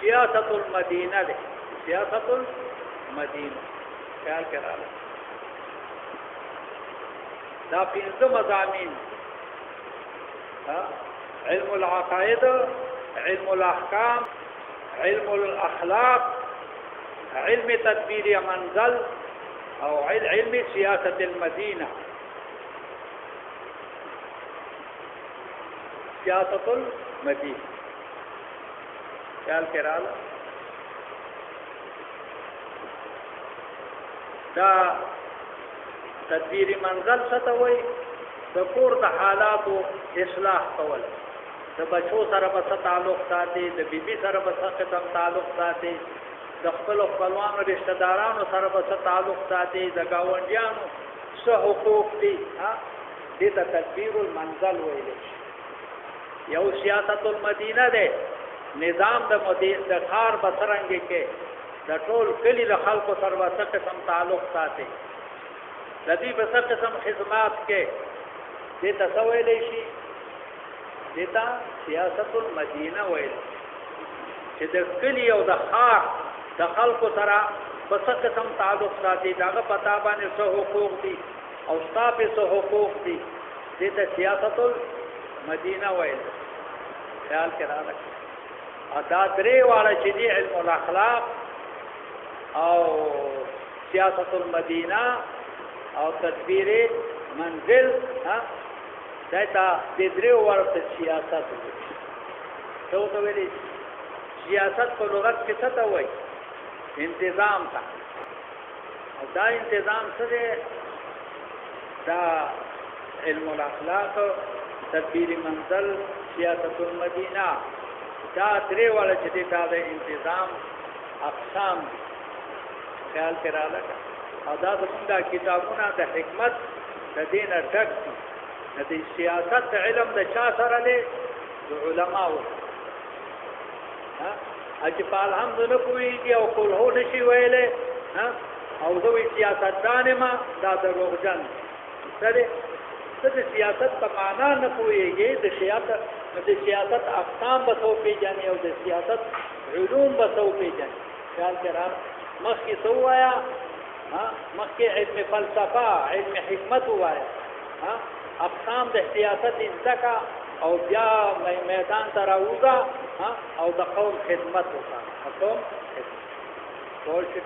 سیاست المدینه ده، سیاست المدینه خیال کراله. دا پنځه مضامین، علم العقائد، علم الاحکام، علم الاخلاق، علم تدبیر منزل او علم سیاست المدینه. سیاست المدینه خیال کراله. دا تدبیر منزل څه ته وایي؟ د کور د حالاتو اصلاح کول، د بچو سره به څه تعلق ساتي، د بیبي سره به څه قسم تعلق ساتي، د خپلو خپلوانو رشته دارانو سره به څه تعلق ساتي، د ګاونډیانو څه حقوق دي، دې ته تدبیر المنزل ویلی شي. یو سیاست المدینه دی، نظام د ښار به څرنګه کې د ټول کلي د خلکو سره به څه قسم تعلق ساتي، د دې به څه قسم خدمات کې، دې ته څه ویلی شي؟ دې ته سیاست المدینه ویلی چې د کلي او د ښار د خلکو سره به څه قسم تعلق ساتي، د هغه په تا باندې څه حقوق دي او ستا پې څه حقوق دي، دې ته سیاست المدینه ویلی. خیال کې راغلی. دا درې واړه چې دي، علم الاخلاق او سیاست المدینه او تدبیر منزل، دا ته د درې واړو ته سیاست وایي. څه ورته ویلی؟ سیاست په لغت کې څه ته وایي؟ انتظام ته. او دا انتظام څه دی؟ دا علم الاخلاق، تدبیر منزل، سیاست المدینه، دا درې واړه چې دي دا د انتظام اقسام دي. خیال کې راغله. او دا زمونږ دا کتابونه د حکمت د دې نه ډک دي. د سیاست علم د چا سره دی؟ د علماو. چې په الحمد نه پوهېږي او قل هو نشي ویلی او زه وایي سیاستدان یم، دا دروغجن څه دی؟ ته د سیاست په معنا نه پوهېږي، د سیاست اقسام به څه وپېژنې او د سیاست علوم به څه وپېژنې. خیال کې راغله. مخکې څه ووایه؟ مخکې علم فلسفه، علم حکمت ووایه، اقسام د سیاست زده کړه او بیا میدان ته راوځه او د قوم خدمت وکړه. قوم خدمت ټول شي.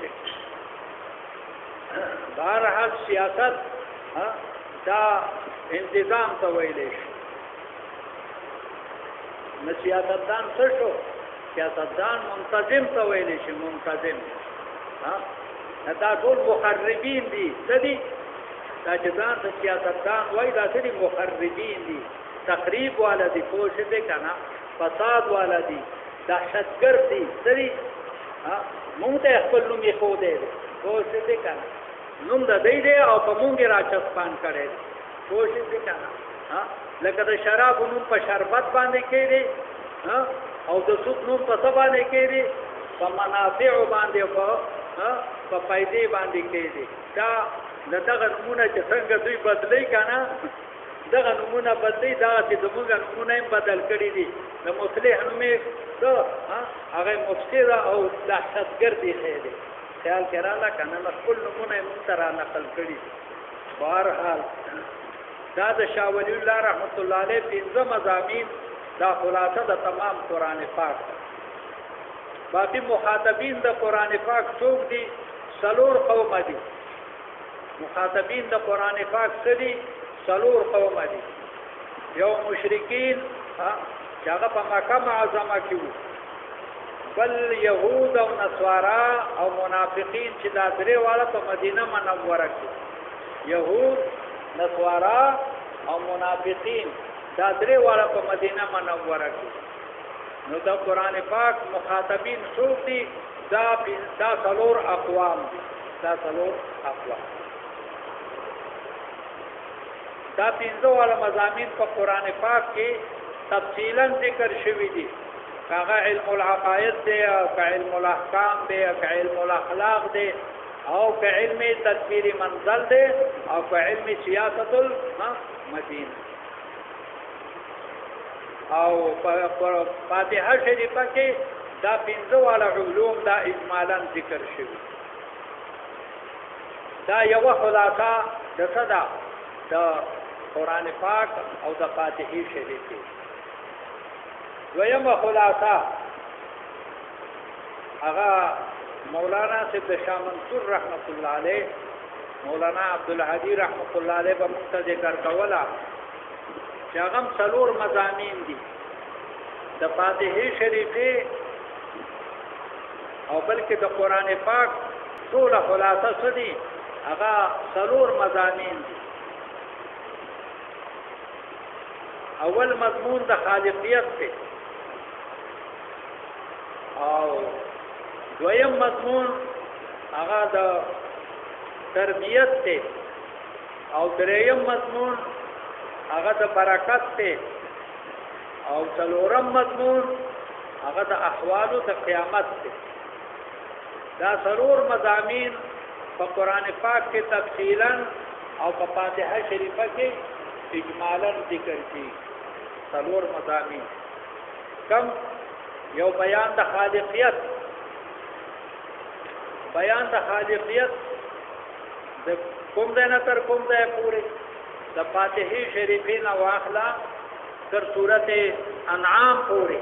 بهرحال سیاست دا انتظام ته ویلی شي. نو سیاستدان څه شو؟ سیاستدان منتظم ته ویلی شي. منتظم دا ټول مخربین دي. څه دي؟ دا چې ځان ته سیاستدان وایي، دا څه دي؟ مخربین دي، تخریب والا دي، پوه شوې که نه، فساد والا دي، دهشتګرد دي. څه دي؟ مونږ ته یې خپل نوم ایښودی دی، پوه شوې که نه، نوم د دی دی او په مونږ یې راچسپان کړی دی، پوه شوې که نه. لکه د شرابو نوم په شربت باندې کېږي او د سود نوم په څه باندې کېږي؟ په منافعو باندې، په فایدې باندې کېږي. دا د دغه نومونه چې څنګه دوی بدلوي که نه، دغه نومونه بدلوي، دغسې زمونږ نومونه یې بدل کړي دي. د مصلح نوم یې څه هغه مفسد او دهشتګرد ایښی دی. خیال کې راغله که نه؟ خپل نومونه یې مونږ ته را نقل کړي. بهرحال دا د شاه ولی الله رحمت الله علیه 15 مضامین، دا خلاصه د تمام قرآن پاک ده. باقي مخاطبین د قرآن پاک څوک دي؟ 4 قومه دي. مخاطبین د قرآن پاک څه دي؟ 4 قومه دي. یو مشرکین چې هغه په مکه معظمه کې وو، بل یهود او نصارا او منافقین چې دا درې واړه په مدینه منوره کې، یهود، نصارا او منافقین دا درې واړه په مدینه منوره کې. نو دا قرآن پاک مخاطبین څوک دي؟ دا 4 اقوام دي. دا 4 اقوام. دا 15 واړه مضامین په قرآن پاک کې تفصیلا ذکر شوي دي. کاغه علم العقائد دی، که علم الاحکام دی، که علم الاخلاق دی، او که علم تدبیر منزل دی، او که علم سیاست المدینه. او فاتحه شریفه کې دا پنځه واړه علوم دا اجمالا ذکر شوي. دا یوه خلاصه د څه ده؟ د قرآن پاک او د فاتحې شریفې. دویمه خلاصه هغه مولانا صاحب د شاه منصور رحمت الله علیه، مولانا عبدالهادي رحمت الله علیه به موږ ته ذکر کوله چې هغه هم 4 مضامین دي د فاتحې شریفې او بلکې د قرآن پاک ټوله خلاصه څه دي؟ هغه 4 مضامین دي. اول مضمون د خالقیت دی او دویم مضمون هغه د تربیت دی او دریم مضمون هغه د برکت دی او څلورم مضمون هغه د احوالو د قیامت دی. دا 4 مضامین په قرآن پاک کې تفصیلا او په فاتحه شریفه کې اجمالا ذکر دي. 4 مضامین کم یو بیان د خالقیت، بیان د خالقیت د کوم ځای نه تر کوم ځای پورې د فاتحې شریفې نه واخلا تر سورت انعام پورې.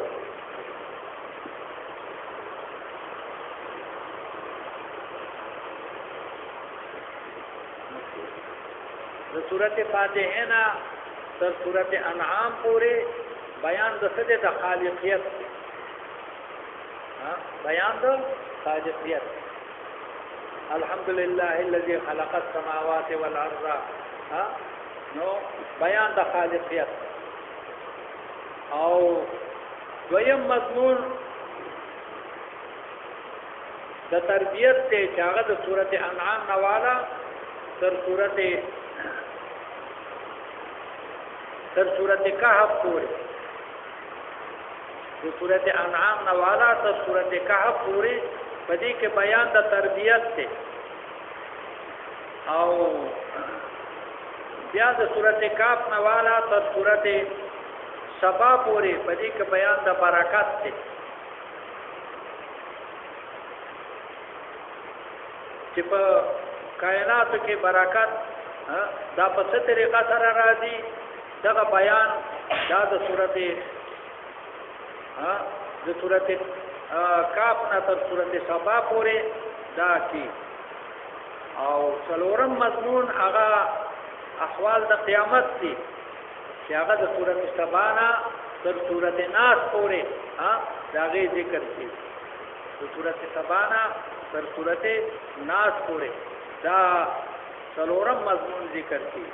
د سورت فاتحه نه تر سورت انعام پورې بیان د څه د خالقیت، بیان د خالقیت. الحمدلله الذي خلق السماوات والارض، نو بیان د خالقیت. او دویم مضمون د تربیت ته چې هغه د سورت انعام نواله تر سورت کهف پورې، د سورت انعام نواله تر سورت کهف پورې په دې کې بیان د تربیت ته. او بیا د سورت کاف نواله تر سورت سبا پورې په دې کې بیان د برکت ته. چې په کائناتو کې برکت دا په څه طریقه سره راځي، دغه بیان دا د سورت کاف نه تر سورت سبا پورې دا کی. او څلورم مضمون هغه احوال د قیامت دي چې هغه د سورت سبا نه تر سورت ناس پورې دا غي ذکر شي. د سورت سبا نه تر سورت ناس پورې دا څلورم مضمون ذکر شي.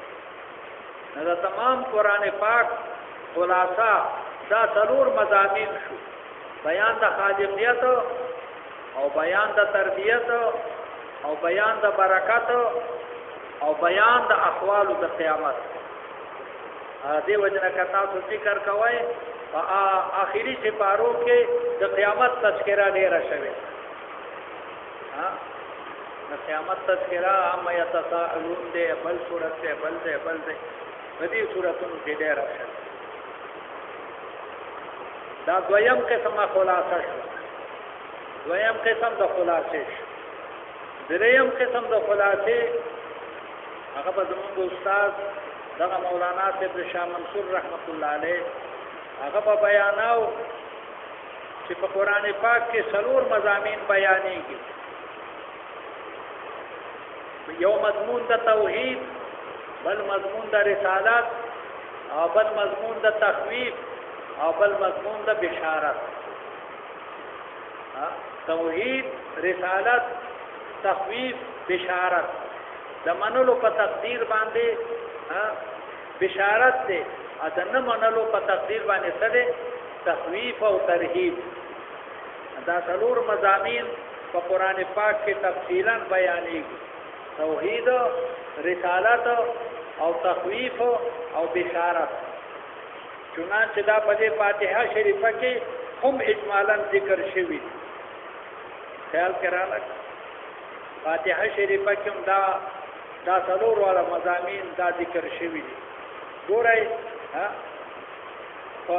دا تمام قرآن پاک خلاصہ دا 4 مضامین شو: بیان د خالقیت او بیان د تربیت او بیان د برکت او بیان د احوال د قیامت. دې وجنه که تاسو ذکر کوئ په آخري سپارو کې د قیامت تذکرہ ډیره شوې. د قیامت تذکرہ اما یتساءلون دې بل صورت ته بل دې په دې صورتونو کې ډیره شوې. دا دویم قسمه خلاصه شو. دویم قسم د خلاصې شو. دریم قسم د خلاصې هغه به زموږ استاد دغه مولانا صاحب شاه منصور رحمت الله علیه هغه به بیاناو چې په قرآن پاک کې 4 مضامین بیانېږي. یو مضمون د توحید، بل مضمون د رسالت، او بل مضمون د تخویف، او بل مضمون د بشارت. توحید، رسالت، تخویف، بشارت. د منلو په تقدیر باندې بشارت ده، ا د نه منلو په تقدیر باندې څه ده؟ تخویف او ترهیب. دا 4 مضامین په قرآن پاک کې تفصیلا بیانېږي: توحید، رسالت او تخویف او بشارت. چنانچه دا په دې فاتحه شریفه کې هم اجمالا ذکر شوی. خیال کړه فاتحه شریفه کې هم دا 4 والا مضامین دا ذکر شوی دي. ګورئ په